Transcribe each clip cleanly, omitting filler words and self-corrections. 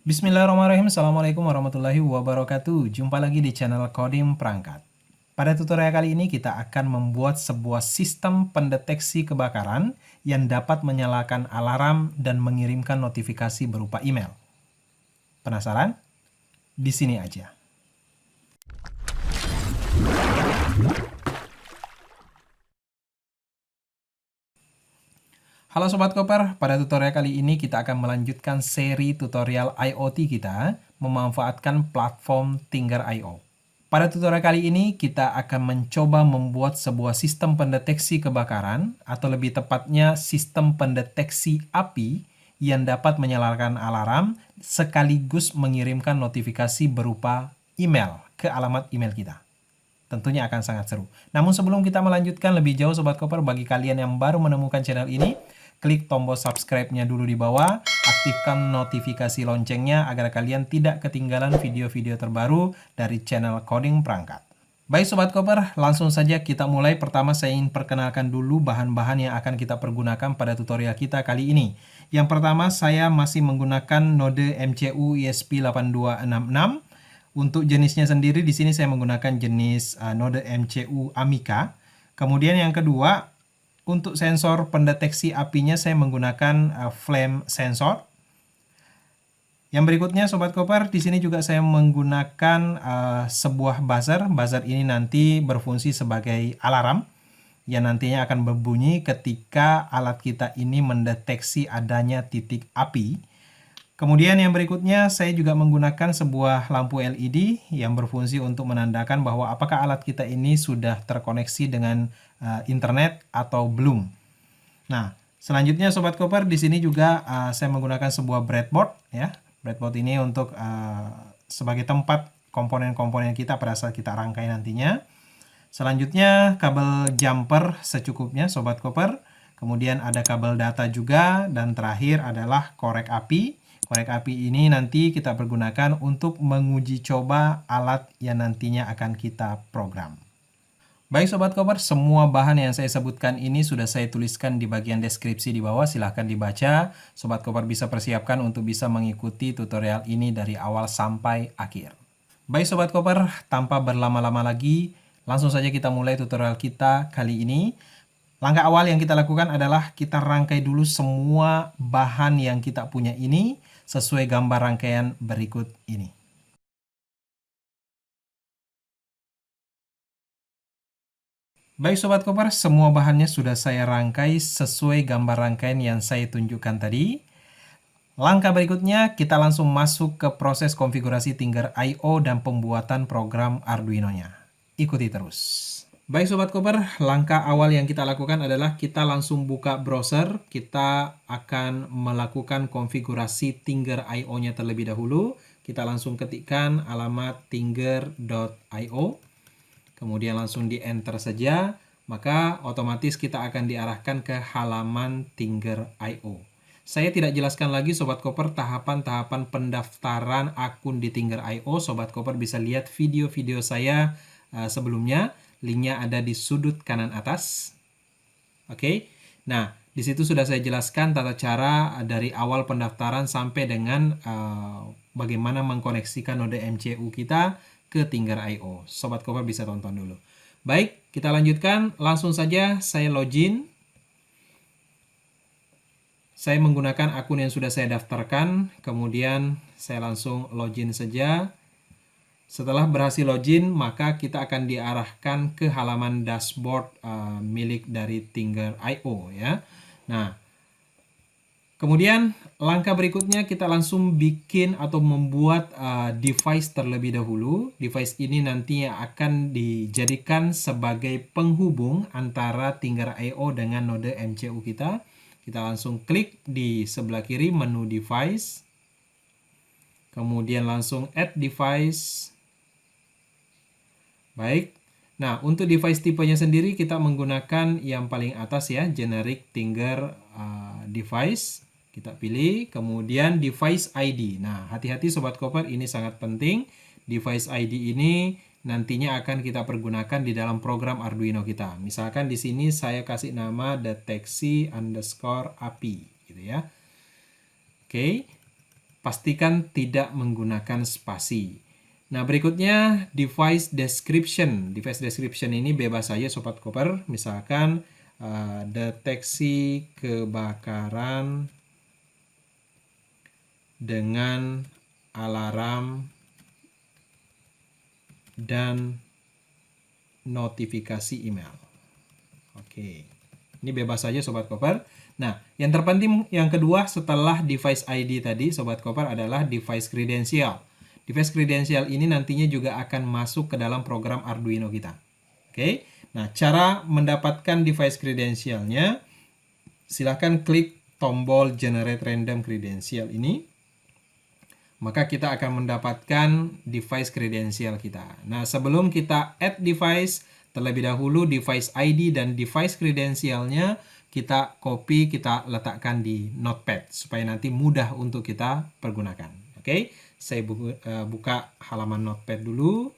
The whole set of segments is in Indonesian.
Bismillahirrahmanirrahim. Assalamualaikum warahmatullahi wabarakatuh. Jumpa lagi di channel Coding Perangkat. Pada tutorial kali ini kita akan membuat sebuah sistem pendeteksi kebakaran yang dapat menyalakan alarm dan mengirimkan notifikasi berupa email. Penasaran? Di sini aja. Halo Sobat Koper, pada tutorial kali ini kita akan melanjutkan seri tutorial IoT kita memanfaatkan platform Tingger.io. Pada tutorial kali ini kita akan mencoba membuat sebuah sistem pendeteksi kebakaran atau lebih tepatnya sistem pendeteksi api yang dapat menyalakan alarm sekaligus mengirimkan notifikasi berupa email ke alamat email kita. Tentunya akan sangat seru. Namun sebelum kita melanjutkan lebih jauh Sobat Koper, bagi kalian yang baru menemukan channel ini, klik tombol subscribe-nya dulu di bawah, aktifkan notifikasi loncengnya agar kalian tidak ketinggalan video-video terbaru dari channel Coding Perangkat. Baik Sobat Koper, langsung saja kita mulai. Pertama saya ingin perkenalkan dulu bahan-bahan yang akan kita pergunakan pada tutorial kita kali ini. Yang pertama saya masih menggunakan node MCU ESP8266. Untuk jenisnya sendiri di sini saya menggunakan jenis node MCU Amica. Kemudian yang kedua, untuk sensor pendeteksi apinya saya menggunakan flame sensor. Yang berikutnya Sobat Koper, di sini juga saya menggunakan sebuah buzzer. Buzzer ini nanti berfungsi sebagai alarm yang nantinya akan berbunyi ketika alat kita ini mendeteksi adanya titik api. Kemudian yang berikutnya saya juga menggunakan sebuah lampu LED yang berfungsi untuk menandakan bahwa apakah alat kita ini sudah terkoneksi dengan internet atau belum. Nah, selanjutnya Sobat Koper, di sini juga saya menggunakan sebuah breadboard ya. Breadboard ini untuk sebagai tempat komponen-komponen kita pada saat kita rangkai nantinya. Selanjutnya kabel jumper secukupnya Sobat Koper. Kemudian ada kabel data juga, dan terakhir adalah korek api. Korek api ini nanti kita pergunakan untuk menguji coba alat yang nantinya akan kita program. Baik Sobat Koper, semua bahan yang saya sebutkan ini sudah saya tuliskan di bagian deskripsi di bawah. Silahkan dibaca. Sobat Koper bisa persiapkan untuk bisa mengikuti tutorial ini dari awal sampai akhir. Baik Sobat Koper, tanpa berlama-lama lagi, langsung saja kita mulai tutorial kita kali ini. Langkah awal yang kita lakukan adalah kita rangkai dulu semua bahan yang kita punya ini sesuai gambar rangkaian berikut ini. Baik Sobat Koper, semua bahannya sudah saya rangkai sesuai gambar rangkaian yang saya tunjukkan tadi. Langkah berikutnya kita langsung masuk ke proses konfigurasi Tingger.io dan pembuatan program Arduino-nya. Ikuti terus. Baik Sobat Koper, langkah awal yang kita lakukan adalah kita langsung buka browser. Kita akan melakukan konfigurasi Tingger.io-nya terlebih dahulu. Kita langsung ketikkan alamat tingger.io. Kemudian langsung di enter saja. Maka otomatis kita akan diarahkan ke halaman Tingger.io. Saya tidak jelaskan lagi Sobat Koper tahapan-tahapan pendaftaran akun di Tingger.io. Sobat Koper bisa lihat video-video saya sebelumnya. Linknya ada di sudut kanan atas. Oke. Nah, di situ sudah saya jelaskan tata cara dari awal pendaftaran sampai dengan bagaimana mengkoneksikan node MCU kita ke Tingger.io. Sobat Koper bisa tonton dulu. Baik, kita lanjutkan. Langsung saja saya login. Saya menggunakan akun yang sudah saya daftarkan. Kemudian saya langsung login saja. Setelah berhasil login, maka kita akan diarahkan ke halaman dashboard milik dari Tingger.io ya. Nah, kemudian langkah berikutnya kita langsung bikin atau membuat device terlebih dahulu. Device ini nantinya akan dijadikan sebagai penghubung antara Tingger.io dengan node MCU kita. Kita langsung klik di sebelah kiri menu device. Kemudian langsung add device. Baik, nah untuk device tipenya sendiri kita menggunakan yang paling atas ya, generic Tingger device. Kita pilih, kemudian device ID. Nah, hati-hati Sobat Koper, ini sangat penting. Device ID ini nantinya akan kita pergunakan di dalam program Arduino kita. Misalkan di sini saya kasih nama deteksi_api gitu ya. Oke. pastikan tidak menggunakan spasi. Nah, berikutnya device description. Device description ini bebas saja Sobat Koper. Misalkan deteksi kebakaran dengan alarm dan notifikasi email. Oke. Ini bebas saja Sobat Koper. Nah, yang terpenting yang kedua setelah device ID tadi Sobat Koper adalah device credential. Device credential ini nantinya juga akan masuk ke dalam program Arduino kita. Oke. Nah, cara mendapatkan device credentialnya, silahkan klik tombol generate random credential ini. Maka kita akan mendapatkan device credential kita. Nah, sebelum kita add device, terlebih dahulu device ID dan device credentialnya kita copy, kita letakkan di notepad supaya nanti mudah untuk kita pergunakan. Oke, saya buka halaman notepad dulu.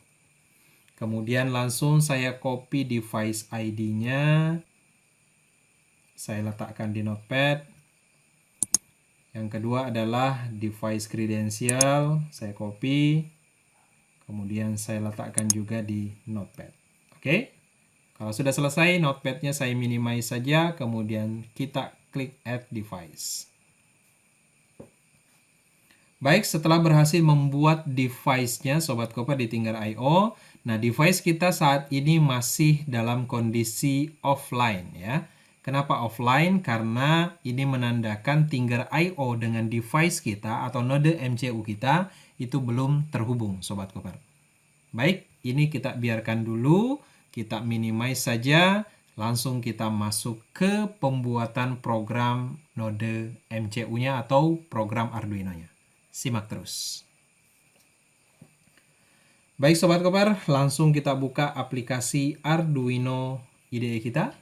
Kemudian langsung saya copy device ID-nya. Saya letakkan di notepad. Yang kedua adalah device credential. Saya copy. Kemudian saya letakkan juga di notepad. Oke. Kalau sudah selesai, notepad-nya saya minimize saja. Kemudian kita klik add device. Baik, setelah berhasil membuat device-nya Sobat Koper di Tinggar.io, nah device kita saat ini masih dalam kondisi offline ya. Kenapa offline? Karena ini menandakan Tinggar.io dengan device kita atau node MCU kita itu belum terhubung Sobat Koper. Baik, ini kita biarkan dulu, kita minimize saja, langsung kita masuk ke pembuatan program node MCU-nya atau program Arduino-nya. Simak terus. Baik Sobat Koper, langsung kita buka aplikasi Arduino IDE kita.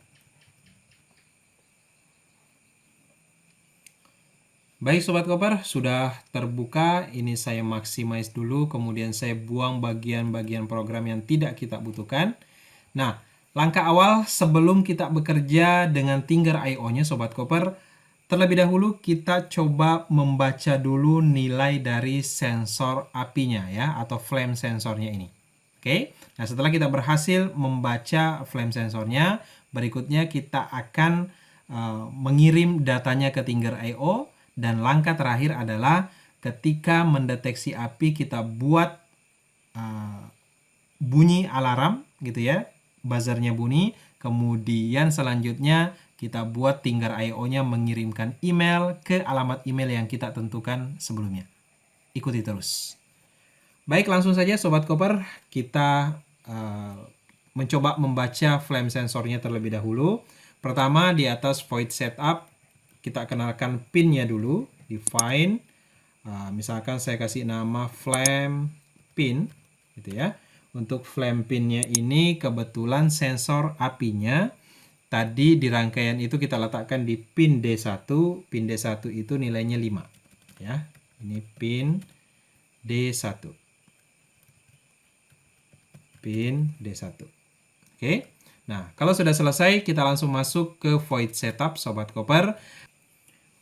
Baik Sobat Koper, sudah terbuka. Ini saya maximize dulu, kemudian saya buang bagian-bagian program yang tidak kita butuhkan. Nah, langkah awal sebelum kita bekerja dengan Tinggar.io-nya Sobat Koper, terlebih dahulu kita coba membaca dulu nilai dari sensor apinya ya, atau flame sensornya ini. Oke, nah setelah kita berhasil membaca flame sensornya, berikutnya kita akan mengirim datanya ke Tinggar.io. Dan langkah terakhir adalah ketika mendeteksi api kita buat bunyi alarm gitu ya, buzzernya bunyi. Kemudian selanjutnya kita buat Tinggar.io-nya mengirimkan email ke alamat email yang kita tentukan sebelumnya. Ikuti terus. Baik, langsung saja Sobat Koper, kita mencoba membaca flame sensornya terlebih dahulu. Pertama di atas void setup, kita kenalkan pin-nya dulu, define. Misalkan saya kasih nama flame pin, gitu ya. Untuk flame pin-nya ini kebetulan sensor apinya tadi di rangkaian itu kita letakkan di pin D1. Pin D1 itu nilainya 5. Ya, ini pin D1. Pin D1. Oke. Nah, kalau sudah selesai, kita langsung masuk ke void setup Sobat Koper.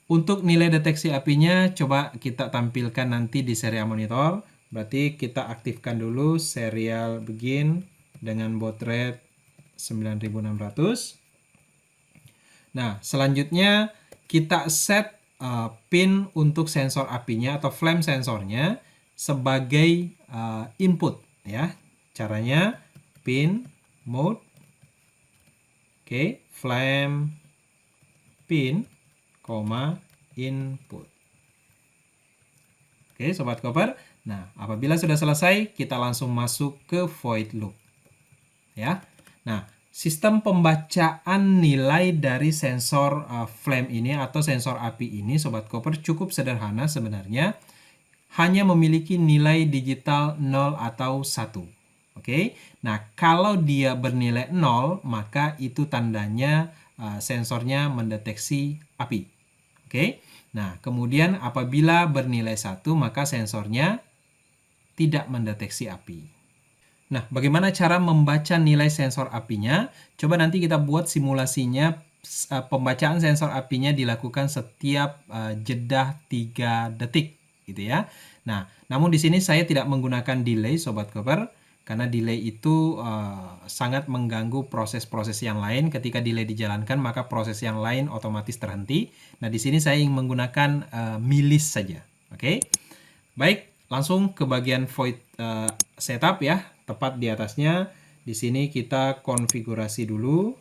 Untuk nilai deteksi apinya, coba kita tampilkan nanti di serial monitor. Berarti kita aktifkan dulu serial begin dengan baud rate 9600. Nah, selanjutnya kita set pin untuk sensor apinya atau flame sensornya sebagai input ya. Caranya pin mode, oke, flame pin, input. Oke, Sobat Koper. Nah, apabila sudah selesai, kita langsung masuk ke void loop. Ya. Nah, sistem pembacaan nilai dari sensor flame ini atau sensor api ini Sobat Koper cukup sederhana sebenarnya. Hanya memiliki nilai digital 0 atau 1. Oke. Nah, kalau dia bernilai 0, maka itu tandanya sensornya mendeteksi api. Oke. Nah, kemudian apabila bernilai 1, maka sensornya tidak mendeteksi api. Nah, bagaimana cara membaca nilai sensor apinya? Coba nanti kita buat simulasinya. Pembacaan sensor apinya dilakukan setiap jeda 3 detik. gitu ya. Nah, namun di sini saya tidak menggunakan delay Sobat Koper, karena delay itu sangat mengganggu proses-proses yang lain. Ketika delay dijalankan, maka proses yang lain otomatis terhenti. Nah, di sini saya ingin menggunakan milis saja. Oke. Baik, langsung ke bagian void setup ya, tepat di atasnya. Di sini kita konfigurasi dulu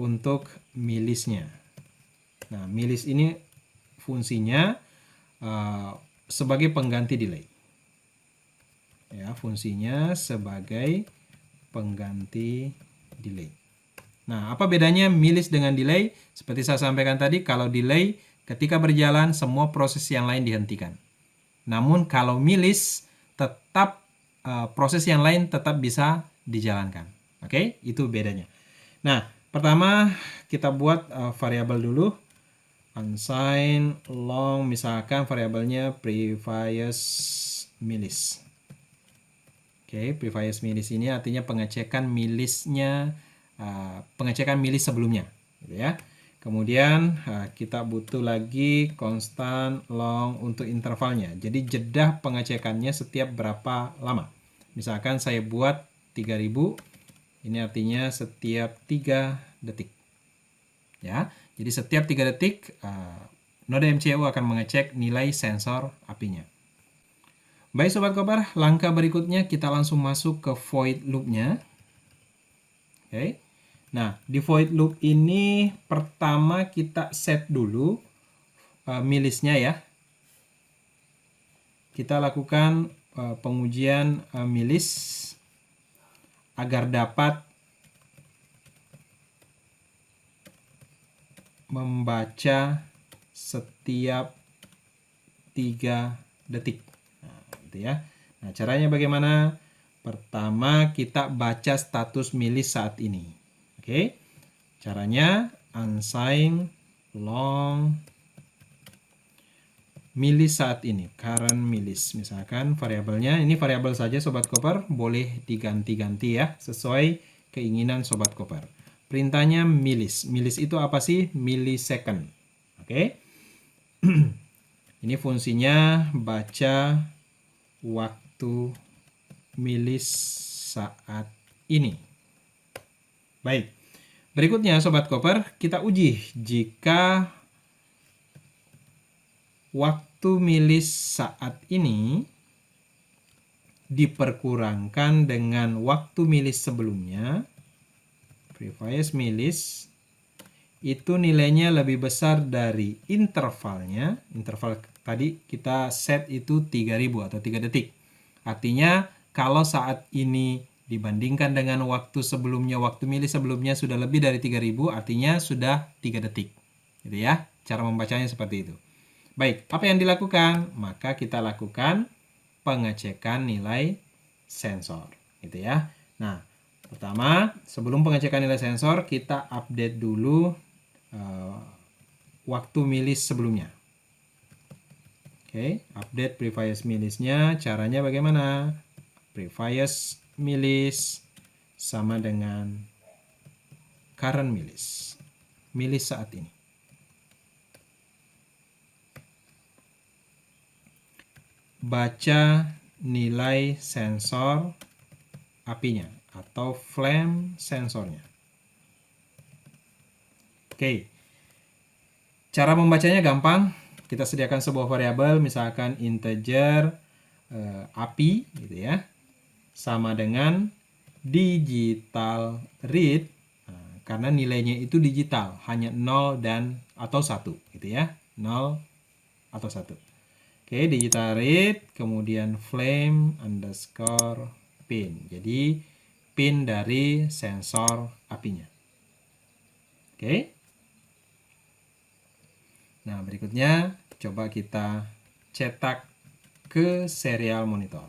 untuk milisnya. Nah, milis ini fungsinya sebagai pengganti delay. Ya, fungsinya sebagai pengganti delay. Nah, apa bedanya milis dengan delay? Seperti saya sampaikan tadi, kalau delay ketika berjalan semua proses yang lain dihentikan. Namun kalau milis tetap proses yang lain tetap bisa dijalankan. Oke, itu bedanya. Nah, pertama kita buat variabel dulu. Unsigned long, misalkan variabelnya previous milis. Oke, previous milis ini artinya pengecekan milisnya, pengecekan milis sebelumnya, gitu ya. Kemudian kita butuh lagi constant long untuk intervalnya. Jadi jeda pengecekannya setiap berapa lama. Misalkan saya buat 3000, ini artinya setiap 3 detik. Ya, jadi setiap 3 detik node MCU akan mengecek nilai sensor apinya. Baik Sobat Koper, langkah berikutnya kita langsung masuk ke void loop-nya. Oke. Nah, di void loop ini pertama kita set dulu milisnya ya. Kita lakukan pengujian milis agar dapat membaca setiap 3 detik. Nah, gitu ya. Nah, caranya bagaimana? Pertama kita baca status milis saat ini. Oke. Caranya unsigned long milis saat ini, current milis. Misalkan variabelnya, ini variabel saja Sobat Koper, boleh diganti-ganti ya, sesuai keinginan Sobat Koper. Perintahnya milis. Milis itu apa sih? Millisecond. Oke. Ini fungsinya baca waktu milis saat ini. Baik. Berikutnya Sobat Koper, kita uji jika waktu milis saat ini diperkurangkan dengan waktu milis sebelumnya, previous milis, itu nilainya lebih besar dari intervalnya. Interval tadi kita set itu 3000 atau 3 detik. Artinya kalau saat ini dibandingkan dengan waktu sebelumnya, waktu milis sebelumnya sudah lebih dari 3000, artinya sudah 3 detik. Gitu ya. Cara membacanya seperti itu. Baik, apa yang dilakukan? Maka kita lakukan pengecekan nilai sensor. Gitu ya. Nah, pertama, sebelum pengecekan nilai sensor, kita update dulu waktu milis sebelumnya. Oke, update previous milisnya. Caranya bagaimana? Previous milis sama dengan current milis. Milis saat ini. Baca nilai sensor apinya atau flame sensornya. Oke. Cara membacanya gampang. Kita sediakan sebuah variabel, misalkan integer api gitu ya. Sama dengan digital read. Nah, karena nilainya itu digital, hanya 0 dan atau 1 gitu ya. 0 atau 1. Oke, digital read, kemudian flame underscore pin. Jadi pin dari sensor apinya. Oke. Nah, berikutnya coba kita cetak ke serial monitor.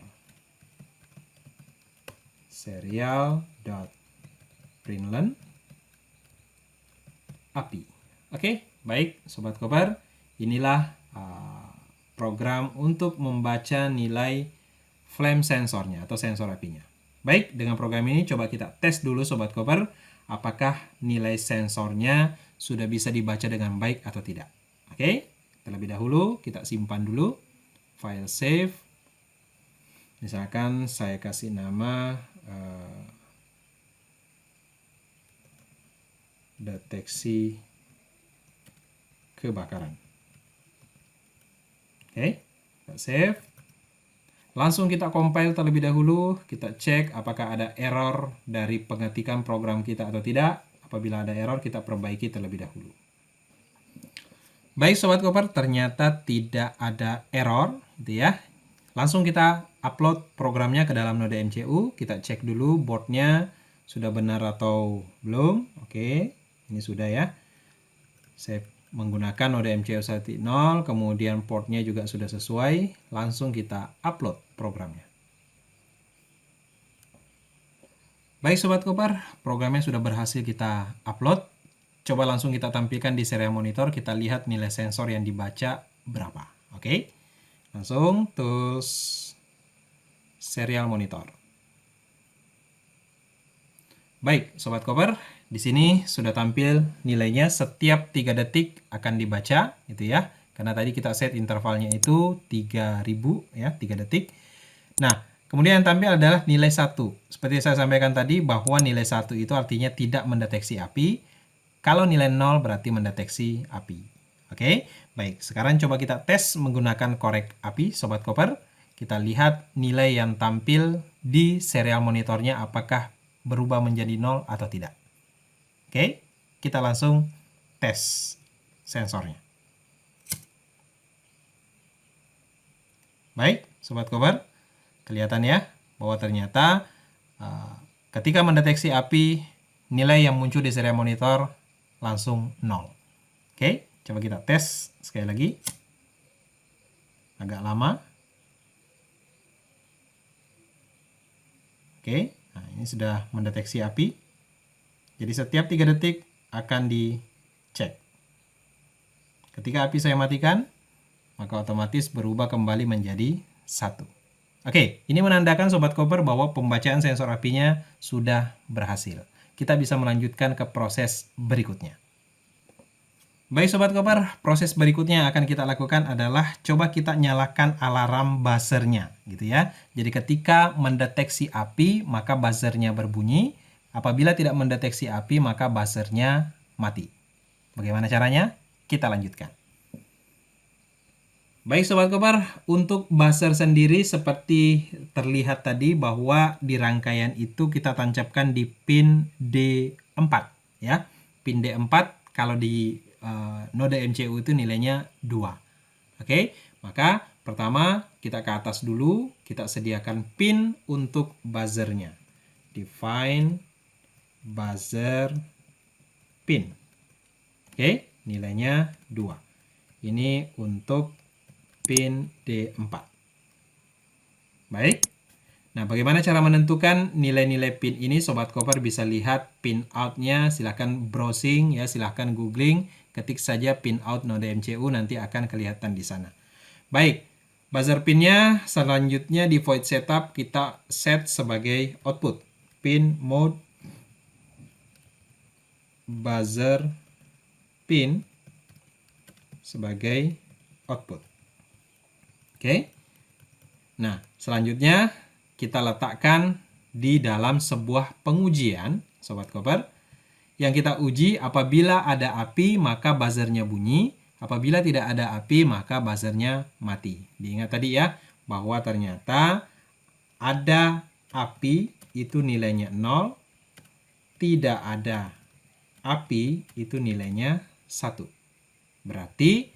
Serial.println api. Oke, baik Sobat Koper. Inilah program untuk membaca nilai flame sensornya atau sensor apinya. Baik, dengan program ini coba kita tes dulu Sobat Koper, apakah nilai sensornya sudah bisa dibaca dengan baik atau tidak. Oke, Terlebih dahulu kita simpan dulu, file save. Misalkan saya kasih nama deteksi kebakaran. Oke, kita save. Langsung kita compile terlebih dahulu, kita cek apakah ada error dari pengetikan program kita atau tidak. Apabila ada error, kita perbaiki terlebih dahulu. Baik Sobat Koper, ternyata tidak ada error, gitu ya. Langsung kita upload programnya ke dalam Node MCU. Kita cek dulu boardnya sudah benar atau belum. Oke, ini sudah ya. Saya menggunakan Node MCU 1.0, kemudian portnya juga sudah sesuai. Langsung kita upload programnya. Baik Sobat Koper, programnya sudah berhasil kita upload. Coba langsung kita tampilkan di serial monitor, kita lihat nilai sensor yang dibaca berapa. Oke, langsung tools serial monitor. Baik Sobat Koper, di sini sudah tampil nilainya setiap 3 detik akan dibaca, gitu ya. Karena tadi kita set intervalnya itu 3000 ya, 3 detik. Nah, kemudian yang tampil adalah nilai 1. Seperti saya sampaikan tadi bahwa nilai 1 itu artinya tidak mendeteksi api. Kalau nilai 0 berarti mendeteksi api. Oke, baik. Sekarang coba kita tes menggunakan korek api, Sobat Koper. Kita lihat nilai yang tampil di serial monitornya apakah berubah menjadi 0 atau tidak. Oke, kita langsung tes sensornya. Baik, Sobat Koper. Kelihatan ya bahwa ternyata ketika mendeteksi api, nilai yang muncul di serial monitor langsung 0. Oke, coba kita tes sekali lagi. Agak lama. Oke, nah ini sudah mendeteksi api. Jadi setiap 3 detik akan dicek. Ketika api saya matikan, maka otomatis berubah kembali menjadi 1. Oke, ini menandakan Sobat Koper bahwa pembacaan sensor apinya sudah berhasil. Kita bisa melanjutkan ke proses berikutnya. Baik Sobat Koper, proses berikutnya yang akan kita lakukan adalah coba kita nyalakan alarm buzzernya, gitu ya. Jadi ketika mendeteksi api, maka buzzernya berbunyi. Apabila tidak mendeteksi api, maka buzzernya mati. Bagaimana caranya? Kita lanjutkan. Baik Sobat Koper, untuk buzzer sendiri seperti terlihat tadi bahwa di rangkaian itu kita tancapkan di pin D4 ya. Pin D4 kalau di node MCU itu nilainya 2. Oke, maka pertama kita ke atas dulu, kita sediakan pin untuk buzzernya. Define buzzer pin. Oke, nilainya 2. Ini untuk pin D4. Baik. Nah, bagaimana cara menentukan nilai-nilai pin ini? Sobat Koper bisa lihat pin out-nya. Silahkan browsing ya, silahkan googling. Ketik saja pin out node MCU, nanti akan kelihatan di sana. Baik, buzzer pinnya selanjutnya di void setup kita set sebagai output. Pin mode buzzer pin sebagai output. Oke. Nah, selanjutnya kita letakkan di dalam sebuah pengujian, Sobat Koper. Yang kita uji apabila ada api maka buzzernya bunyi, apabila tidak ada api maka buzzernya mati. Diingat tadi ya, bahwa ternyata ada api itu nilainya 0, tidak ada api itu nilainya 1. Berarti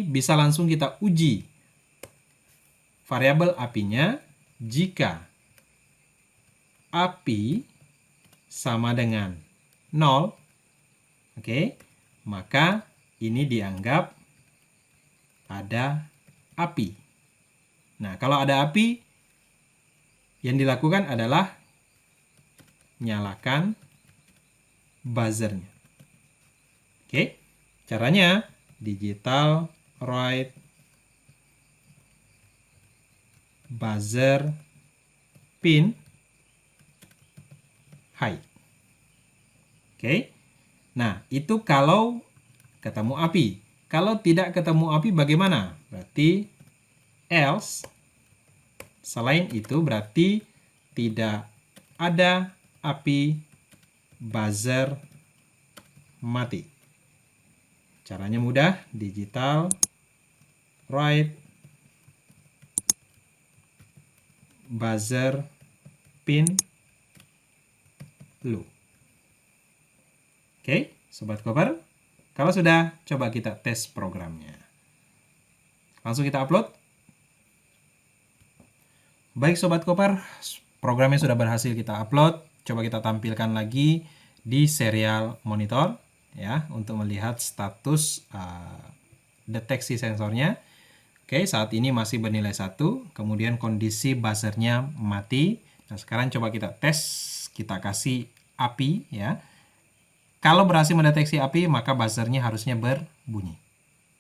bisa langsung kita uji variabel apinya. Jika api sama dengan 0, oke, maka ini dianggap ada api. Nah, kalau ada api, yang dilakukan adalah nyalakan buzzernya. Oke, caranya digital write buzzer pin high. Oke. Nah, itu kalau ketemu API. Kalau tidak ketemu API bagaimana? Berarti else, selain itu berarti tidak ada API, buzzer mati. Caranya mudah, digital write buzzer pin loop. Oke, Sobat Koper. Kalau sudah, coba kita tes programnya. Langsung kita upload. Baik Sobat Koper, programnya sudah berhasil kita upload. Coba kita tampilkan lagi di serial monitor ya untuk melihat status deteksi sensornya. Oke, saat ini masih bernilai 1, kemudian kondisi buzzernya mati. Nah, sekarang coba kita tes, kita kasih API ya. Kalau berhasil mendeteksi API, maka buzzernya harusnya berbunyi.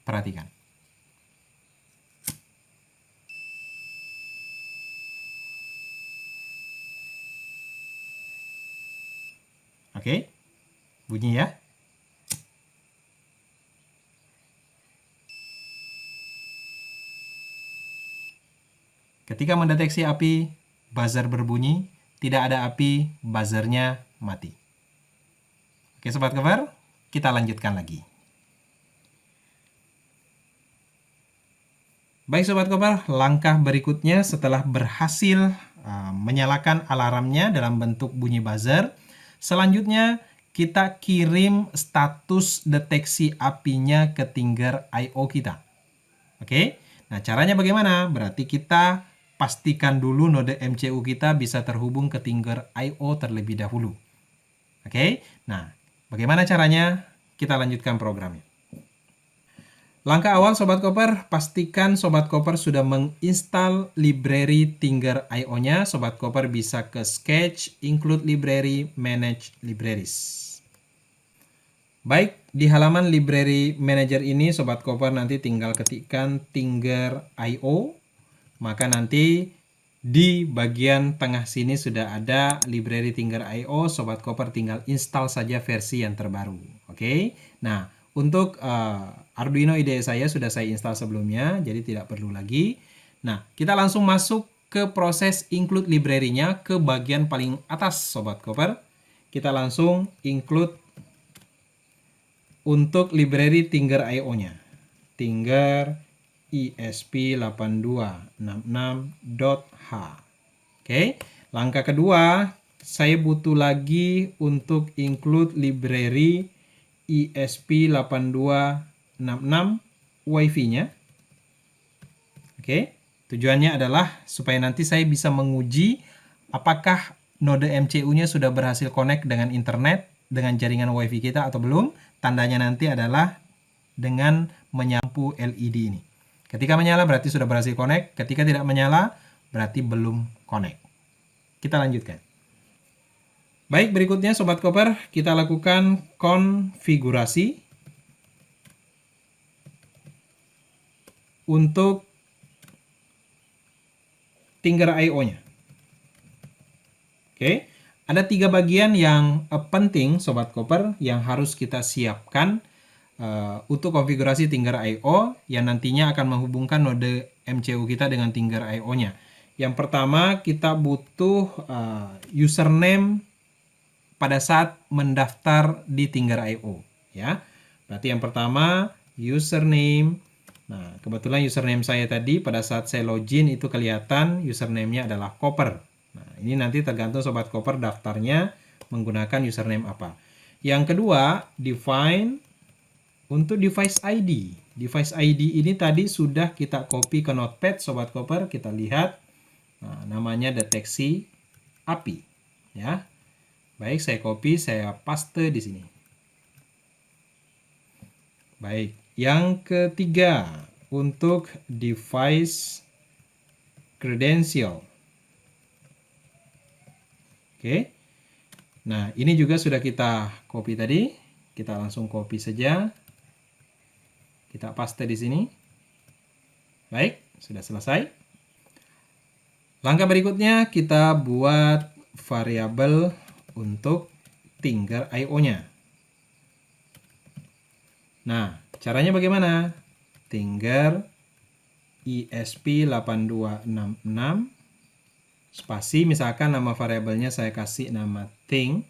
Perhatikan. Oke, bunyi ya. Ketika mendeteksi api, buzzer berbunyi. Tidak ada api, buzzernya mati. Oke Sobat Koper, kita lanjutkan lagi. Baik Sobat Koper, langkah berikutnya setelah berhasil menyalakan alarmnya dalam bentuk bunyi buzzer, selanjutnya kita kirim status deteksi apinya ke Tinger I/O kita. Oke, nah caranya bagaimana? Berarti kita pastikan dulu node MCU kita bisa terhubung ke Tinger I/O terlebih dahulu. Oke, nah bagaimana caranya? Kita lanjutkan programnya. Langkah awal Sobat Koper, pastikan Sobat Koper sudah menginstal library Tinger I/O-nya. Sobat Koper bisa ke Sketch, Include Library, Manage Libraries. Baik, di halaman Library Manager ini Sobat Koper nanti tinggal ketikkan Tinger I/O. Maka nanti di bagian tengah sini sudah ada library Tinger I/O. Sobat Koper tinggal install saja versi yang terbaru. Oke. Nah, untuk Arduino IDE saya sudah saya install sebelumnya, jadi tidak perlu lagi. Nah, kita langsung masuk ke proses include library-nya ke bagian paling atas Sobat Koper. Kita langsung include untuk library Tinger I/O-nya. Tinger ESP8266.h. Oke, langkah kedua, saya butuh lagi untuk include library ESP8266 Wi-Fi-nya. Oke, tujuannya adalah supaya nanti saya bisa menguji apakah node MCU-nya sudah berhasil connect dengan internet, dengan jaringan Wi-Fi kita atau belum. Tandanya nanti adalah dengan menyampu LED ini. Ketika menyala berarti sudah berhasil connect. Ketika tidak menyala berarti belum connect. Kita lanjutkan. Baik, berikutnya Sobat Koper, kita lakukan konfigurasi untuk Tinger I/O-nya. Oke, ada 3 bagian yang penting Sobat Koper yang harus kita siapkan untuk konfigurasi Tinger I/O yang nantinya akan menghubungkan node MCU kita dengan Tinger I/O-nya. Yang pertama kita butuh username pada saat mendaftar di Tinger I/O ya. Berarti yang pertama username. Nah, kebetulan username saya tadi pada saat saya login itu kelihatan username-nya adalah Koper. Nah, ini nanti tergantung Sobat Koper daftarnya menggunakan username apa. Yang kedua, define untuk device ID. Device ID ini tadi sudah kita copy ke Notepad Sobat Koper, kita lihat. Nah, namanya deteksi api ya. Baik, saya copy, saya paste di sini. Baik, yang ketiga untuk device credential. Oke. Nah, ini juga sudah kita copy tadi. Kita langsung copy saja. Kita paste di sini. Baik, sudah selesai. Langkah berikutnya kita buat variabel untuk Tinger I/O-nya. Nah, caranya bagaimana? Tinger ESP8266 spasi, misalkan nama variabelnya saya kasih nama thing.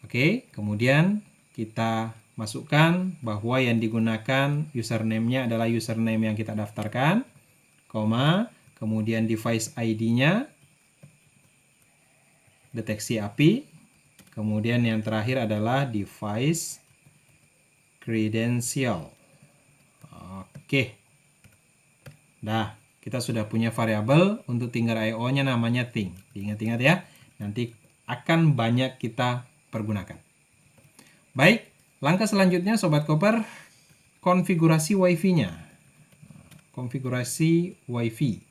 Oke, kemudian kita masukkan bahwa yang digunakan username-nya adalah username yang kita daftarkan, koma, kemudian device ID-nya, deteksi API, kemudian yang terakhir adalah device credential. Oke. Dah, kita sudah punya variabel untuk Tinger IO-nya namanya thing. Diingat-ingat ya, nanti akan banyak kita pergunakan. Baik, langkah selanjutnya Sobat Koper, konfigurasi WiFi-nya. Konfigurasi WiFi.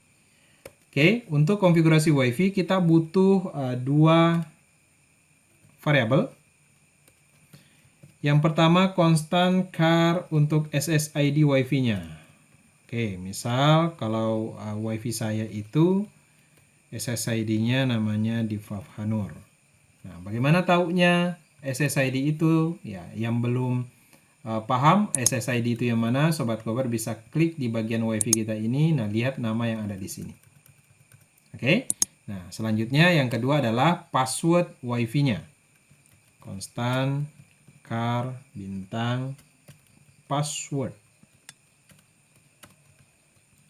Oke, untuk konfigurasi WiFi kita butuh dua variabel. Yang pertama constant char untuk SSID WiFi-nya. Oke, misal kalau WiFi saya itu SSID-nya namanya Divaf Hanur. Nah, bagaimana taunya SSID itu? Ya, yang belum paham SSID itu yang mana, Sobat Koper bisa klik di bagian WiFi kita ini. Nah, lihat nama yang ada di sini. Oke. Nah, selanjutnya yang kedua adalah password WiFi-nya. Constant char bintang password.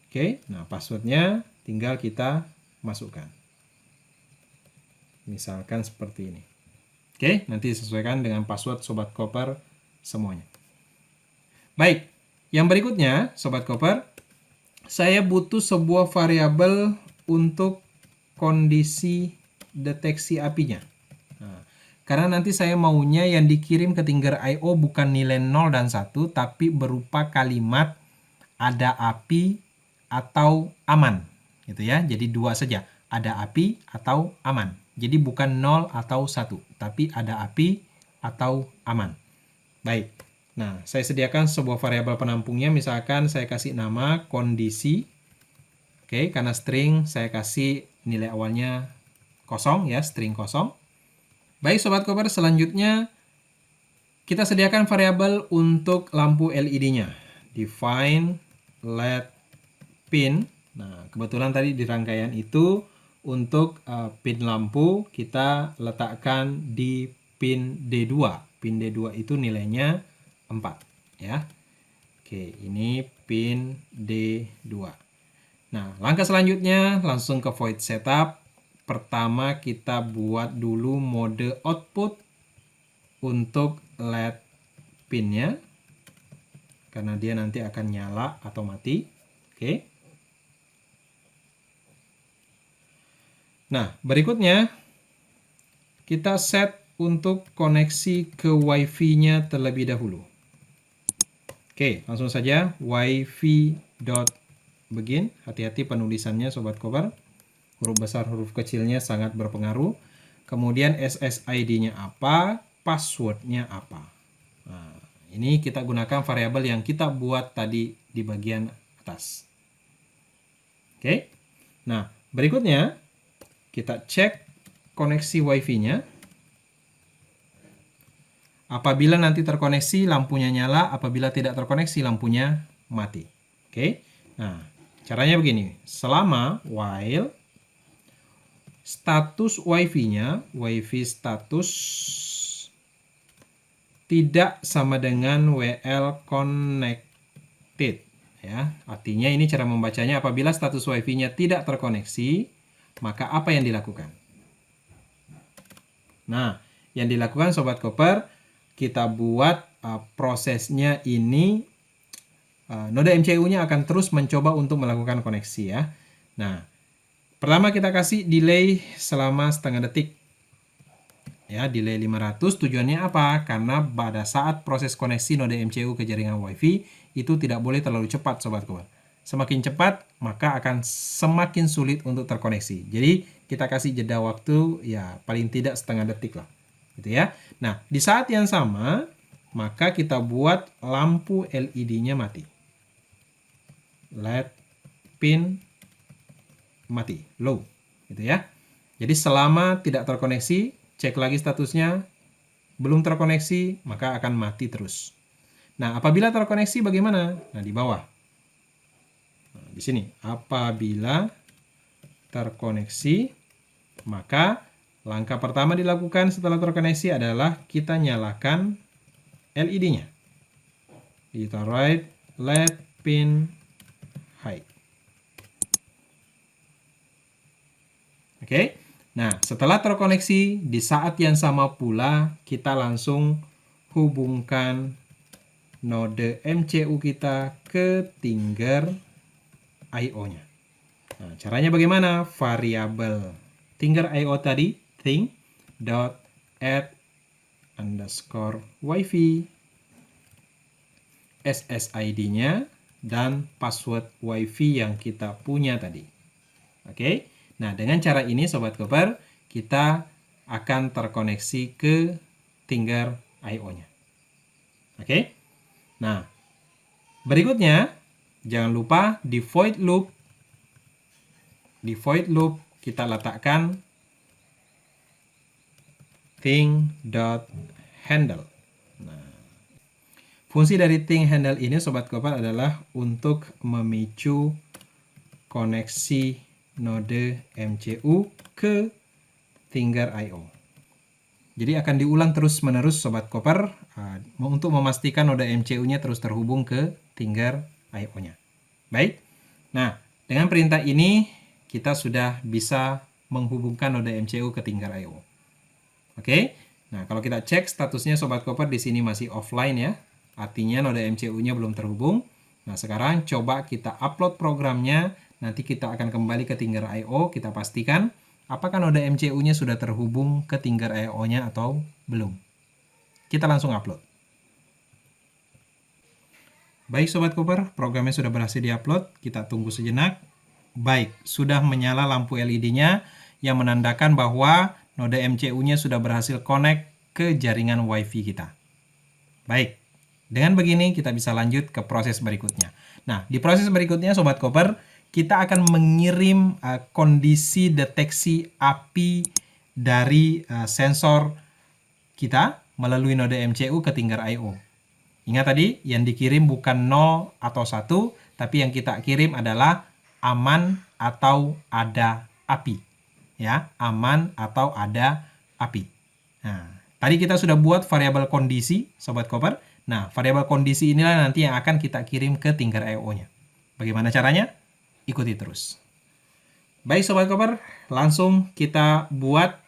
Oke, nah passwordnya tinggal kita masukkan. Misalkan seperti ini. Oke, nanti disesuaikan dengan password Sobat Koper semuanya. Baik, yang berikutnya Sobat Koper, saya butuh sebuah variabel untuk kondisi deteksi apinya. Nah, karena nanti saya maunya yang dikirim ke Tinger IO bukan nilai 0 dan 1, tapi berupa kalimat ada api atau aman, gitu ya. Jadi dua saja, ada api atau aman. Jadi bukan 0 atau 1, tapi ada api atau aman. Baik, nah saya sediakan sebuah variabel penampungnya, misalkan saya kasih nama kondisi. Oke, karena string saya kasih nilai awalnya kosong ya, string kosong. Baik Sobat Koper, selanjutnya kita sediakan variabel untuk lampu LED-nya. Define LED pin. Nah, kebetulan tadi di rangkaian itu untuk pin lampu kita letakkan di pin D2. Pin D2 itu nilainya 4 ya. Oke, ini pin D2. Nah, langkah selanjutnya langsung ke void setup. Pertama kita buat dulu mode output untuk LED pinnya, karena dia nanti akan nyala atau mati. Oke. Nah, berikutnya kita set untuk koneksi ke WiFi-nya terlebih dahulu. Oke, langsung saja wifi.begin. Hati-hati penulisannya Sobat Koper. Huruf besar, huruf kecilnya sangat berpengaruh. Kemudian SSID-nya apa, password-nya apa. Nah, ini kita gunakan variabel yang kita buat tadi di bagian atas. Oke. Nah, berikutnya kita cek koneksi WiFi-nya. Apabila nanti terkoneksi, lampunya nyala. Apabila tidak terkoneksi, lampunya mati. Oke. Nah, caranya begini. Selama while status WiFi-nya, WiFi status tidak sama dengan WL connected. Ya, artinya ini cara membacanya, apabila status WiFi-nya tidak terkoneksi, maka apa yang dilakukan? Nah, yang dilakukan Sobat Koper, kita buat prosesnya ini, node MCU-nya akan terus mencoba untuk melakukan koneksi ya. Nah, pertama kita kasih delay selama setengah detik. Ya, delay 500, tujuannya apa? Karena pada saat proses koneksi node MCU ke jaringan WiFi, itu tidak boleh terlalu cepat Sobat Koper. Semakin cepat, maka akan semakin sulit untuk terkoneksi. Jadi, kita kasih jeda waktu ya paling tidak setengah detik lah. Gitu ya. Nah, di saat yang sama, maka kita buat lampu LED-nya mati. LED pin mati, low. Gitu ya. Jadi, selama tidak terkoneksi, cek lagi statusnya, belum terkoneksi, maka akan mati terus. Nah, apabila terkoneksi bagaimana? Nah, di bawah. Nah, di sini, apabila terkoneksi, maka langkah pertama dilakukan setelah terkoneksi adalah kita nyalakan LED-nya. Kita write LED pin high. Oke. Nah, setelah terkoneksi, di saat yang sama pula kita langsung hubungkan node MCU kita ke Tinger IO-nya. Nah, caranya bagaimana? Variabel Tinger IO tadi, thing.add_wifi, SSID-nya, dan password wifi yang kita punya tadi. Oke. Nah, dengan cara ini Sobat Koper, kita akan terkoneksi ke Tinger IO-nya. Oke. Nah, berikutnya jangan lupa di void loop. Di void loop kita letakkan thing.handle. Nah, fungsi dari thing handle ini Sobat Koper adalah untuk memicu koneksi node MCU ke Tinger IO. Jadi akan diulang terus-menerus Sobat Koper untuk memastikan node MCU-nya terus terhubung ke Tinger IO-nya. Baik. Nah, dengan perintah ini kita sudah bisa menghubungkan node MCU ke Tinger IO. Oke. Nah, kalau kita cek statusnya Sobat Koper di sini masih offline ya. Artinya node MCU-nya belum terhubung. Nah, sekarang coba kita upload programnya. Nanti kita akan kembali ke Tinger IO, kita pastikan apakah node MCU-nya sudah terhubung ke Tinger IO-nya atau belum. Kita langsung upload. Baik Sobat Koper, programnya sudah berhasil diupload. Kita tunggu sejenak. Baik, sudah menyala lampu LED-nya yang menandakan bahwa node MCU-nya sudah berhasil connect ke jaringan WiFi kita. Baik, dengan begini kita bisa lanjut ke proses berikutnya. Nah, di proses berikutnya Sobat Koper, kita akan mengirim kondisi deteksi api dari sensor kita melalui node MCU ke Tinger IO. Ingat tadi, yang dikirim bukan 0 atau 1, tapi yang kita kirim adalah aman atau ada api. Ya, aman atau ada api. Nah, tadi kita sudah buat variabel kondisi, Sobat Koper. Nah, variabel kondisi inilah nanti yang akan kita kirim ke Tinger IO-nya. Bagaimana caranya? Ikuti terus. Baik Sobat Koper, langsung kita buat.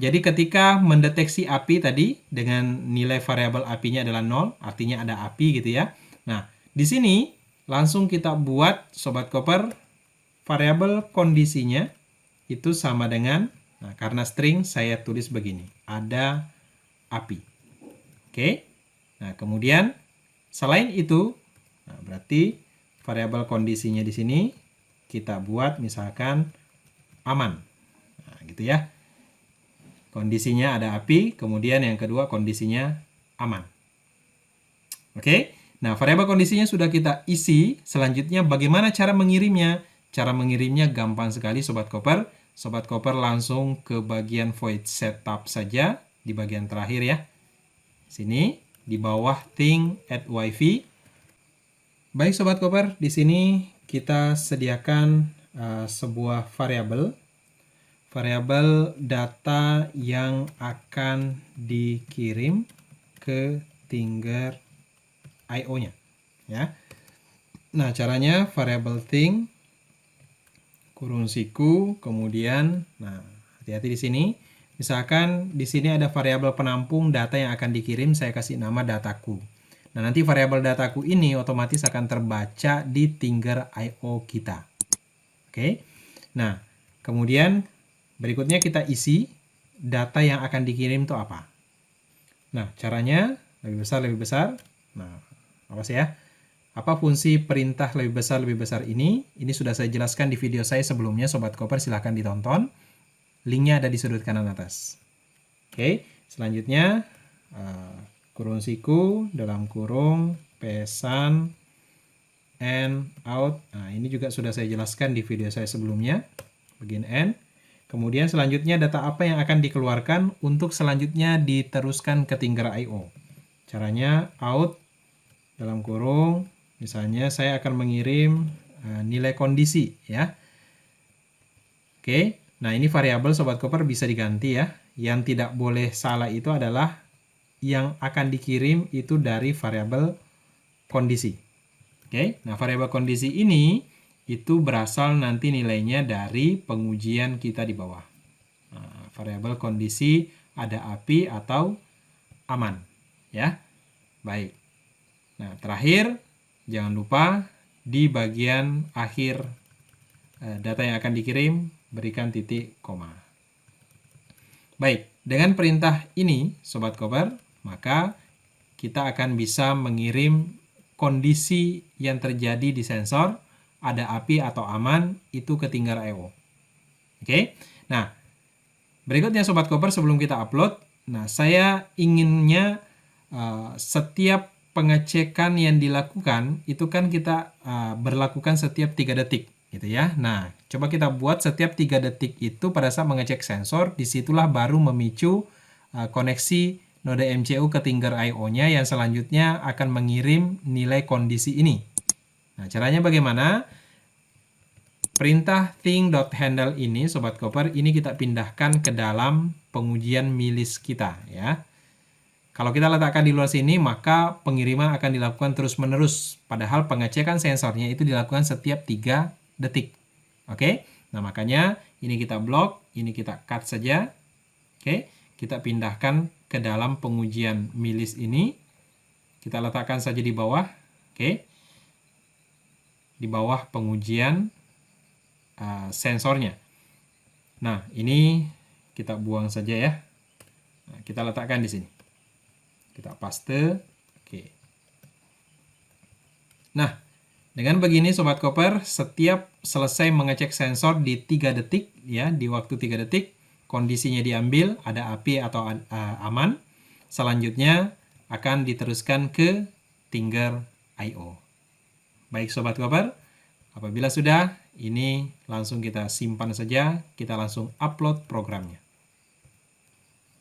Jadi ketika mendeteksi api tadi dengan nilai variabel apinya adalah 0, artinya ada api gitu ya. Nah, di sini langsung kita buat Sobat Koper variabel kondisinya itu sama dengan, nah karena string saya tulis begini, ada api. Oke. Nah, kemudian selain itu, nah berarti variabel kondisinya di sini kita buat misalkan aman. Nah, gitu ya. Kondisinya ada api, kemudian yang kedua kondisinya aman. Oke. Nah, variabel kondisinya sudah kita isi. Selanjutnya bagaimana cara mengirimnya? Cara mengirimnya gampang sekali Sobat Koper. Sobat Koper langsung ke bagian void setup saja di bagian terakhir ya. Sini di bawah thing.add_wifi. Baik Sobat Koper, di sini kita sediakan sebuah variabel data yang akan dikirim ke Tinger IO-nya ya. Nah, caranya variabel thing kurung siku, kemudian nah, hati-hati di sini. Misalkan di sini ada variabel penampung data yang akan dikirim, saya kasih nama dataku. Nah, nanti variabel dataku ini otomatis akan terbaca di Tinger IO kita. Oke. Nah, kemudian berikutnya kita isi data yang akan dikirim itu apa. Nah, caranya lebih besar. Nah, apa sih ya? Apa fungsi perintah lebih besar ini? Ini sudah saya jelaskan di video saya sebelumnya, Sobat Koper, silahkan ditonton. Linknya ada di sudut kanan atas. Oke, selanjutnya kurung siku dalam kurung pesan and out. Nah, ini juga sudah saya jelaskan di video saya sebelumnya, bagian end. Kemudian selanjutnya data apa yang akan dikeluarkan untuk selanjutnya diteruskan ke Tinger IO. Caranya out dalam kurung, misalnya saya akan mengirim nilai kondisi ya. Oke, nah ini variabel Sobat Koper bisa diganti ya. Yang tidak boleh salah itu adalah yang akan dikirim itu dari variabel kondisi. Oke, nah variabel kondisi ini itu berasal nanti nilainya dari pengujian kita di bawah. Nah, variabel kondisi ada API atau aman ya. Baik. Nah, terakhir jangan lupa di bagian akhir data yang akan dikirim berikan titik koma. Baik, dengan perintah ini Sobat Koper, maka kita akan bisa mengirim kondisi yang terjadi di sensor, ada api atau aman, itu ke Tinggar I/O. Oke, nah berikutnya Sobat Koper sebelum kita upload, nah saya inginnya setiap pengecekan yang dilakukan itu kan kita berlakukan setiap 3 detik gitu ya. Nah, coba kita buat setiap 3 detik itu pada saat mengecek sensor, disitulah baru memicu koneksi node MCU ke Tinggar I/O-nya yang selanjutnya akan mengirim nilai kondisi ini. Nah, caranya bagaimana? Perintah thing.handle ini Sobat Koper, ini kita pindahkan ke dalam pengujian milis kita ya. Kalau kita letakkan di luar sini, maka pengiriman akan dilakukan terus-menerus. Padahal pengecekan sensornya itu dilakukan setiap 3 detik. Oke, nah makanya ini kita blok, ini kita cut saja. Oke, kita pindahkan ke dalam pengujian milis ini. Kita letakkan saja di bawah. Oke, di bawah pengujian sensornya. Nah, ini kita buang saja ya. Nah, kita letakkan di sini. Kita paste. Oke. Nah, dengan begini Sobat Koper, setiap selesai mengecek sensor di 3 detik ya, di waktu 3 detik, kondisinya diambil, ada api atau aman. Selanjutnya akan diteruskan ke Tinggar I/O. Baik Sobat Koper, apabila sudah, ini langsung kita simpan saja, kita langsung upload programnya.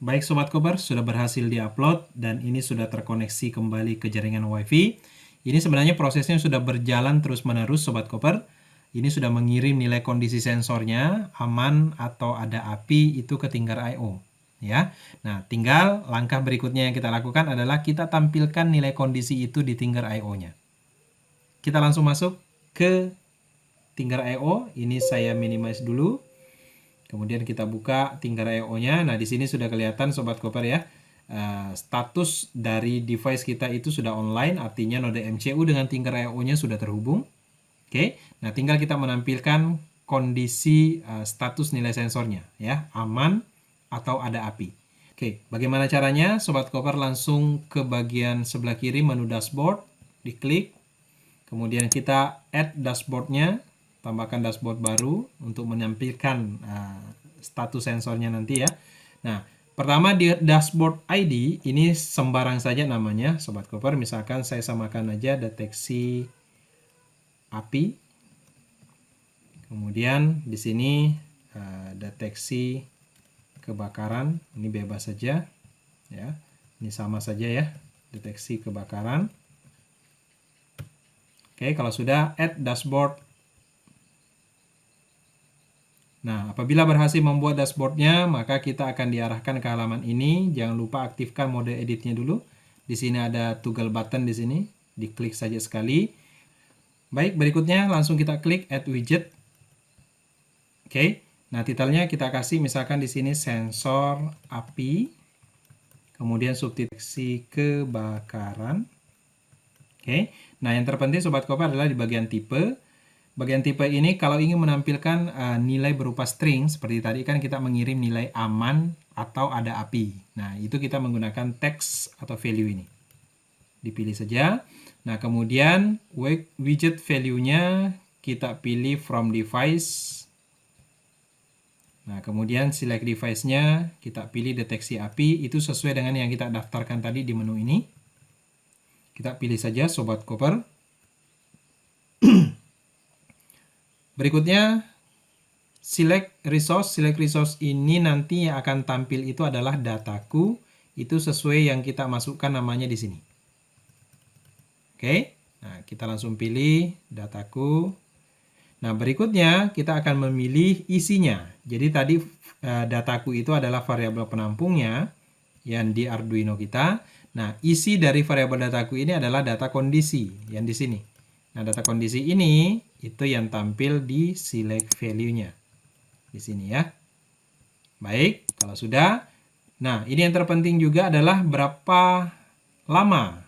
Baik Sobat Koper, sudah berhasil diupload dan ini sudah terkoneksi kembali ke jaringan WiFi. Ini sebenarnya prosesnya sudah berjalan terus-menerus Sobat Koper. Ini sudah mengirim nilai kondisi sensornya, aman atau ada api itu ke Tinggar I/O. Ya. Nah, tinggal langkah berikutnya yang kita lakukan adalah kita tampilkan nilai kondisi itu di Tinggar I/O-nya. Kita langsung masuk ke Tinggar I/O. Ini saya minimize dulu. Kemudian kita buka Tinggar I/O-nya. Nah, di sini sudah kelihatan Sobat Koper ya. Status dari device kita itu sudah online, artinya node MCU dengan Tinggar I/O-nya sudah terhubung. Oke. Nah, tinggal kita menampilkan kondisi status nilai sensornya ya, aman atau ada api. Oke, bagaimana caranya? Sobat Koper langsung ke bagian sebelah kiri menu dashboard, diklik. Kemudian kita add dashboard-nya. Tambahkan dashboard baru untuk menampilkan status sensornya nanti ya. Nah, pertama di dashboard ID ini sembarang saja namanya Sobat Koper. Misalkan saya samakan aja deteksi api. Kemudian di sini deteksi kebakaran. Ini bebas saja ya. Ini sama saja ya, deteksi kebakaran. Oke, kalau sudah add dashboard. Nah, apabila berhasil membuat dashboardnya, maka kita akan diarahkan ke halaman ini. Jangan lupa aktifkan mode editnya dulu. Di sini ada toggle button di sini. Diklik saja sekali. Baik, berikutnya langsung kita klik add widget. Oke. Nah, titelnya kita kasih misalkan di sini sensor api. Kemudian subdeteksi kebakaran. Oke. Nah, yang terpenting Sobat Koper adalah di bagian tipe. Bagian tipe ini kalau ingin menampilkan nilai berupa string, seperti tadi kan kita mengirim nilai aman atau ada api. Nah, itu kita menggunakan text atau value ini. Dipilih saja. Nah, kemudian widget value-nya kita pilih from device. Nah, kemudian select device-nya kita pilih deteksi api. Itu sesuai dengan yang kita daftarkan tadi di menu ini. Kita pilih saja Sobat Koper. Berikutnya, select resource. Select resource ini nanti yang akan tampil itu adalah dataku. Itu sesuai yang kita masukkan namanya di sini. Oke, nah kita langsung pilih dataku. Nah, berikutnya kita akan memilih isinya. Jadi tadi dataku itu adalah variabel penampungnya yang di Arduino kita. Nah, isi dari variabel dataku ini adalah data kondisi yang di sini. Nah, data kondisi ini itu yang tampil di select value-nya. Di sini ya. Baik, kalau sudah. Nah, ini yang terpenting juga adalah berapa lama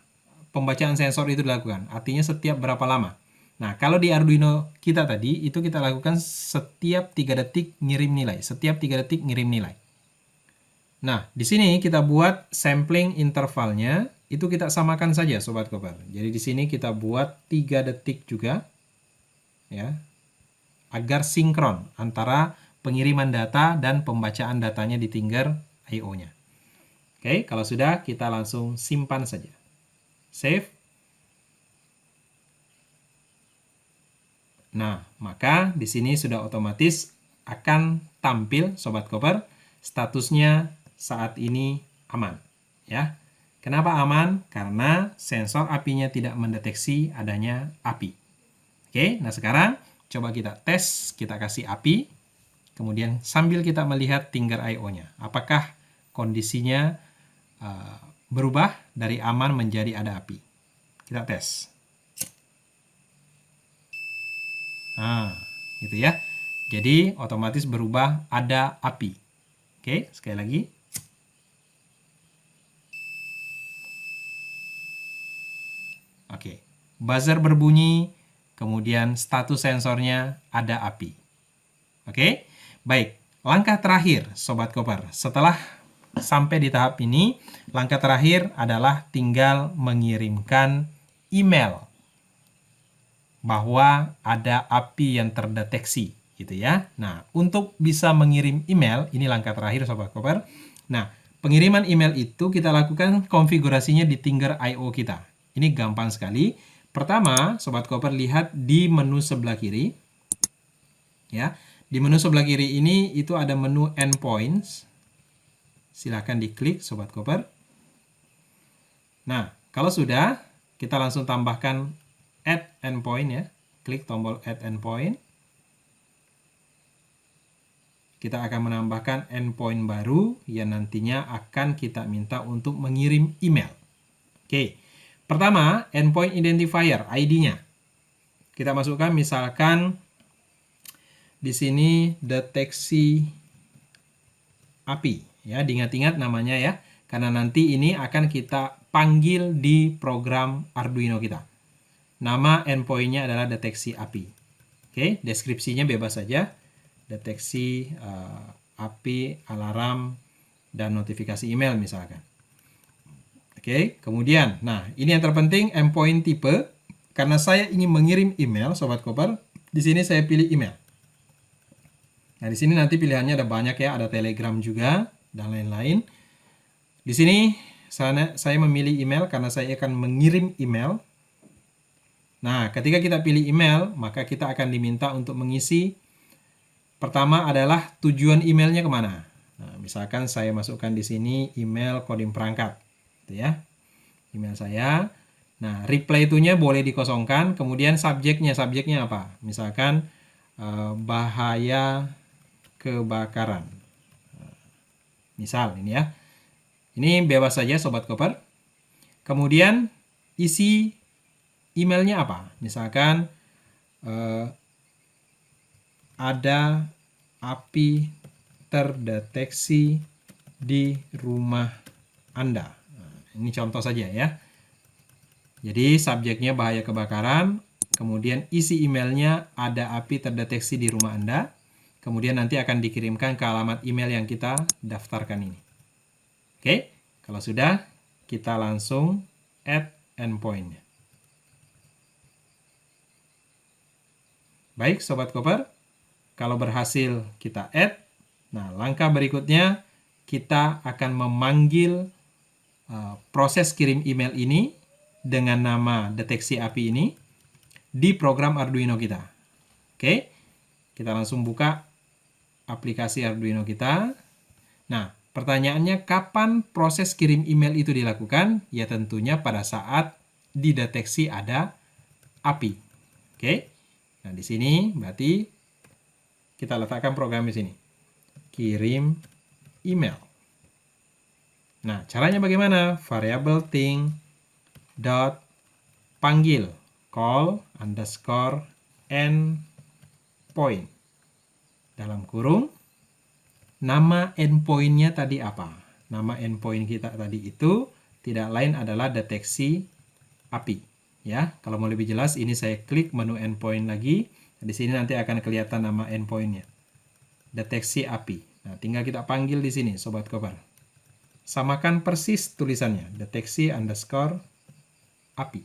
pembacaan sensor itu dilakukan. Artinya setiap berapa lama. Nah, kalau di Arduino kita tadi, itu kita lakukan setiap 3 detik ngirim nilai. Setiap 3 detik ngirim nilai. Nah, di sini kita buat sampling intervalnya, itu kita samakan saja Sobat Koper. Jadi di sini kita buat 3 detik juga, ya, agar sinkron antara pengiriman data dan pembacaan datanya di Tinger I/O-nya. Oke, kalau sudah kita langsung simpan saja. Save. Nah, maka di sini sudah otomatis akan tampil Sobat Koper statusnya saat ini aman, ya. Kenapa aman? Karena sensor apinya tidak mendeteksi adanya api. Oke, nah sekarang coba kita tes, kita kasih api, kemudian sambil kita melihat Tinger I/O-nya. Apakah kondisinya berubah dari aman menjadi ada api? Kita tes. Nah, gitu ya. Jadi otomatis berubah ada api. Oke, sekali lagi. Oke, buzzer berbunyi, kemudian status sensornya ada api. Oke, baik. Langkah terakhir, Sobat Koper. Setelah sampai di tahap ini, langkah terakhir adalah tinggal mengirimkan email bahwa ada api yang terdeteksi, gitu ya. Nah, untuk bisa mengirim email, ini langkah terakhir Sobat Koper. Nah, pengiriman email itu kita lakukan konfigurasinya di Tinger I/O kita. Ini gampang sekali. Pertama, Sobat Koper lihat di menu sebelah kiri. Ya, di menu sebelah kiri ini itu ada menu endpoints. Silahkan diklik Sobat Koper. Nah, kalau sudah, kita langsung tambahkan add endpoint ya. Klik tombol add endpoint. Kita akan menambahkan endpoint baru yang nantinya akan kita minta untuk mengirim email. Oke. Pertama, endpoint identifier, ID-nya. Kita masukkan misalkan di sini deteksi api, ya, diingat-ingat namanya ya, karena nanti ini akan kita panggil di program Arduino kita. Nama endpoint-nya adalah deteksi api. Oke, deskripsinya bebas saja. Deteksi api, alarm, dan notifikasi email misalkan. Oke, kemudian, nah ini yang terpenting endpoint tipe. Karena saya ingin mengirim email, Sobat Koper, di sini saya pilih email. Nah, di sini nanti pilihannya ada banyak ya, ada Telegram juga dan lain-lain. Di sini saya memilih email karena saya akan mengirim email. Nah, ketika kita pilih email, maka kita akan diminta untuk mengisi. Pertama adalah tujuan emailnya kemana. Nah, misalkan saya masukkan di sini email kodim perangkat. Gitu ya, email saya. Nah, reply itunya boleh dikosongkan, kemudian subjeknya apa? Misalkan bahaya kebakaran. Misal ini ya. Ini bebas saja Sobat Koper. Kemudian isi emailnya apa? Misalkan ada api terdeteksi di rumah Anda. Ini contoh saja ya. Jadi subjeknya bahaya kebakaran, kemudian isi emailnya ada api terdeteksi di rumah Anda, kemudian nanti akan dikirimkan ke alamat email yang kita daftarkan ini. Oke, kalau sudah, kita langsung add endpoint. Baik Sobat Koper, kalau berhasil kita add, nah langkah berikutnya kita akan memanggil proses kirim email ini dengan nama deteksi api ini di program Arduino kita. Oke, kita langsung buka aplikasi Arduino kita. Nah, pertanyaannya kapan proses kirim email itu dilakukan? Ya tentunya pada saat dideteksi ada api. Oke. Nah, di sini berarti kita letakkan program di sini. Kirim email. Nah, caranya bagaimana? Variable thing dot panggil call underscore endpoint. Dalam kurung, nama endpointnya tadi apa? Nama endpoint kita tadi itu tidak lain adalah deteksi api. Ya, kalau mau lebih jelas, ini saya klik menu endpoint lagi. Di sini nanti akan kelihatan nama endpointnya. Deteksi api. Nah, tinggal kita panggil di sini, Sobat Koper. Samakan persis tulisannya, deteksi underscore api.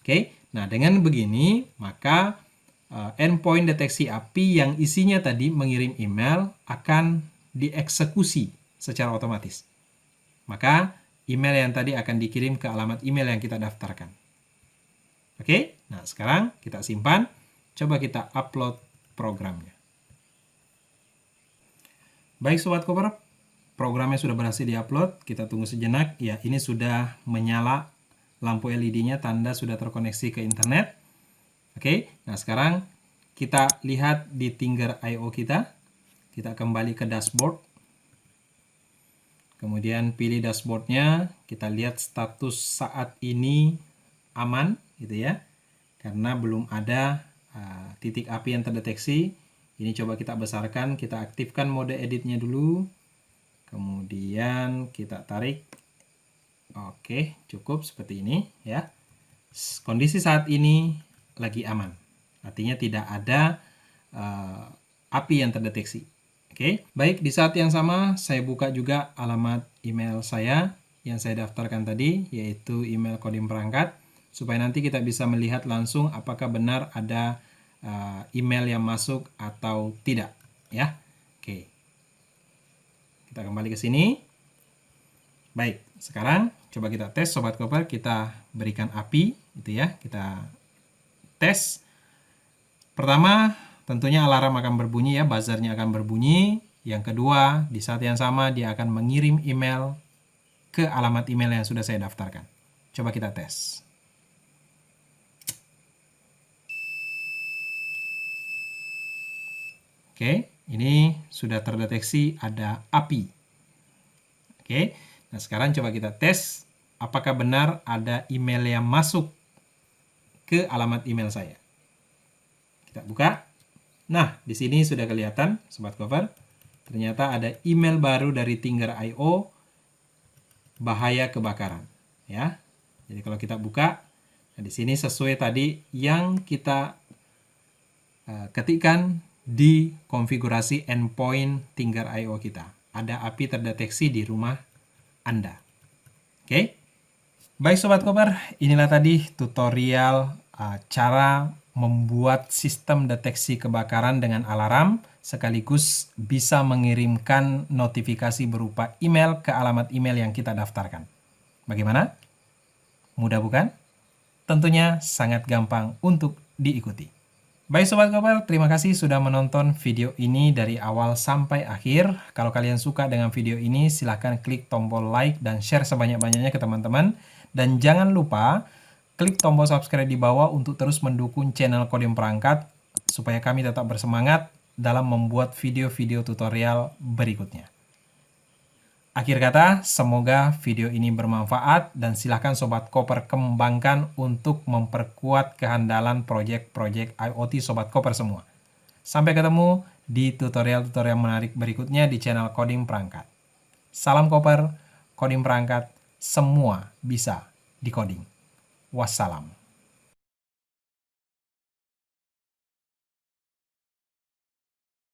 Oke, nah dengan begini, maka endpoint deteksi api yang isinya tadi mengirim email akan dieksekusi secara otomatis. Maka email yang tadi akan dikirim ke alamat email yang kita daftarkan. Oke, nah sekarang kita simpan. Coba kita upload programnya. Baik Sobat Koper, programnya sudah berhasil diupload. Kita tunggu sejenak. Ya, ini sudah menyala lampu LED-nya, tanda sudah terkoneksi ke internet. Oke, nah sekarang kita lihat di Tingger.io kita. Kita kembali ke dashboard. Kemudian pilih dashboardnya. Kita lihat status saat ini aman, gitu ya. Karena belum ada titik api yang terdeteksi. Ini coba kita besarkan. Kita aktifkan mode editnya dulu. Kemudian kita tarik. Oke, cukup seperti ini ya. Kondisi saat ini lagi aman. Artinya tidak ada api yang terdeteksi. Oke, baik, di saat yang sama saya buka juga alamat email saya yang saya daftarkan tadi, yaitu email Kodim Perangkat, supaya nanti kita bisa melihat langsung apakah benar ada email yang masuk atau tidak ya. Oke. Kita kembali ke sini. Baik, sekarang coba kita tes Sobat Koper, kita berikan api gitu ya. Kita tes. Pertama, tentunya alarm akan berbunyi ya, buzzernya akan berbunyi. Yang kedua, di saat yang sama dia akan mengirim email ke alamat email yang sudah saya daftarkan. Coba kita tes. Oke, ini sudah terdeteksi ada api. Oke, nah sekarang coba kita tes apakah benar ada email yang masuk ke alamat email saya. Kita buka. Nah, di sini sudah kelihatan, Sobat Koper. Ternyata ada email baru dari Tingger.io, bahaya kebakaran. Ya, jadi kalau kita buka, nah di sini sesuai tadi yang kita ketikkan di konfigurasi endpoint Tingger.io kita. Ada api terdeteksi di rumah Anda. Oke. Baik Sobat Koper, inilah tadi tutorial cara membuat sistem deteksi kebakaran dengan alarm sekaligus bisa mengirimkan notifikasi berupa email ke alamat email yang kita daftarkan. Bagaimana? Mudah bukan? Tentunya sangat gampang untuk diikuti. Baik Sobat Koper, terima kasih sudah menonton video ini dari awal sampai akhir. Kalau kalian suka dengan video ini, silahkan klik tombol like dan share sebanyak-banyaknya ke teman-teman. Dan jangan lupa klik tombol subscribe di bawah untuk terus mendukung channel Kodim Perangkat supaya kami tetap bersemangat dalam membuat video-video tutorial berikutnya. Akhir kata, semoga video ini bermanfaat dan silahkan Sobat Koper kembangkan untuk memperkuat kehandalan proyek-proyek IoT Sobat Koper semua. Sampai ketemu di tutorial-tutorial menarik berikutnya di channel Kodim Perangkat. Salam Koper, Kodim Perangkat, semua bisa dikoding. Wassalam.